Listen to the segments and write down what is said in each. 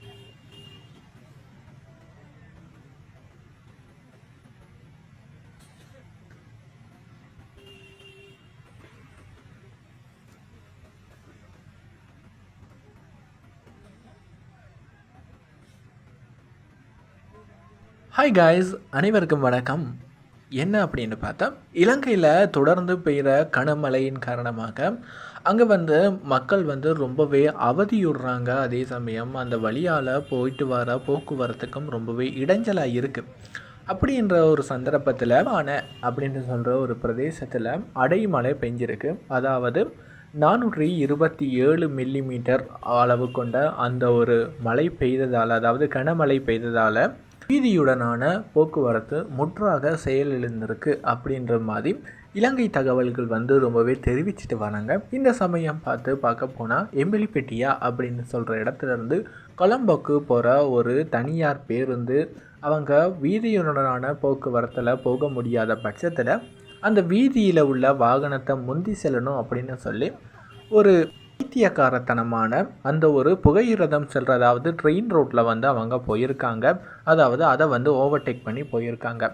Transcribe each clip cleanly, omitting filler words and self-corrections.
Hi guys, அனைவருக்கும் வணக்கம். என்ன அப்படின்னு பார்த்தா, இலங்கையில் தொடர்ந்து பெய்கிற கனமழையின் காரணமாக அங்கே மக்கள் ரொம்பவே அவதியுறுறாங்க. அதே சமயம் அந்த வழியால் போயிட்டு வர போக்குவரத்துக்கும் ரொம்பவே இடைஞ்சலாக இருக்குது. அப்படின்ற ஒரு சந்தர்ப்பத்தில் அப்படின்னு சொல்கிற ஒரு பிரதேசத்தில் அடைமழை பெஞ்சிருக்கு. அதாவது 427 மில்லிமீட்டர் அளவு கொண்ட அந்த ஒரு மழை பெய்ததால், அதாவது கனமழை பெய்ததால் வீதியுடனான போக்குவரத்து முற்றாக செயலிழந்திருக்கு அப்படின்ற மாதிரி இலங்கை தகவல்கள் ரொம்பவே தெரிவிச்சிட்டு வராங்க. இந்த சமயம் பார்க்க போனால் எம்பிலிப்பெட்டியா அப்படின்னு சொல்கிற இடத்துலேருந்து கொலம்போக்கு போகிற ஒரு தனியார் பேருந்து அவங்க வீதியுடனான போக்குவரத்தில் போக முடியாத பட்சத்தில் அந்த வீதியில் உள்ள வாகனத்தை முந்தி செல்லணும் அப்படின்னு சொல்லி ஒரு பைத்தியக்காரத்தனமான அந்த ஒரு புகையிரதம் செல்றதாவது ட்ரெயின் ரோட்டில் அவங்க போயிருக்காங்க. அதாவது அதை ஓவர்டேக் பண்ணி போயிருக்காங்க.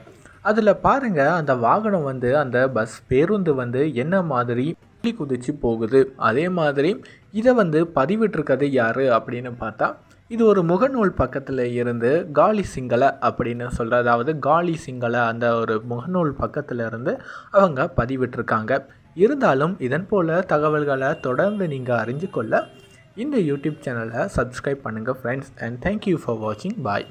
அதில் பாருங்கள், அந்த வாகனம் அந்த பஸ் பேருந்து என்ன மாதிரி குதிச்சு போகுது. அதே மாதிரி இதை பதிவிட்டிருக்கிறது யார் அப்படின்னு பார்த்தா, இது ஒரு முகநூல் பக்கத்தில் இருந்து காலி சிங்கள அப்படின்னு சொல்கிற, அதாவது காலி சிங்கள அந்த ஒரு முகநூல் பக்கத்தில் இருந்து அவங்க பதிவிட்டிருக்காங்க. இருந்தாலும் இதன் போல் தகவல்களை தொடர்ந்து நீங்கள் அறிஞ்சு கொள்ள இந்த யூடியூப் சேனலை சப்ஸ்கிரைப் பண்ணுங்கள் ஃப்ரெண்ட்ஸ். அண்ட் தேங்க்யூ ஃபார் வாட்சிங். பாய்.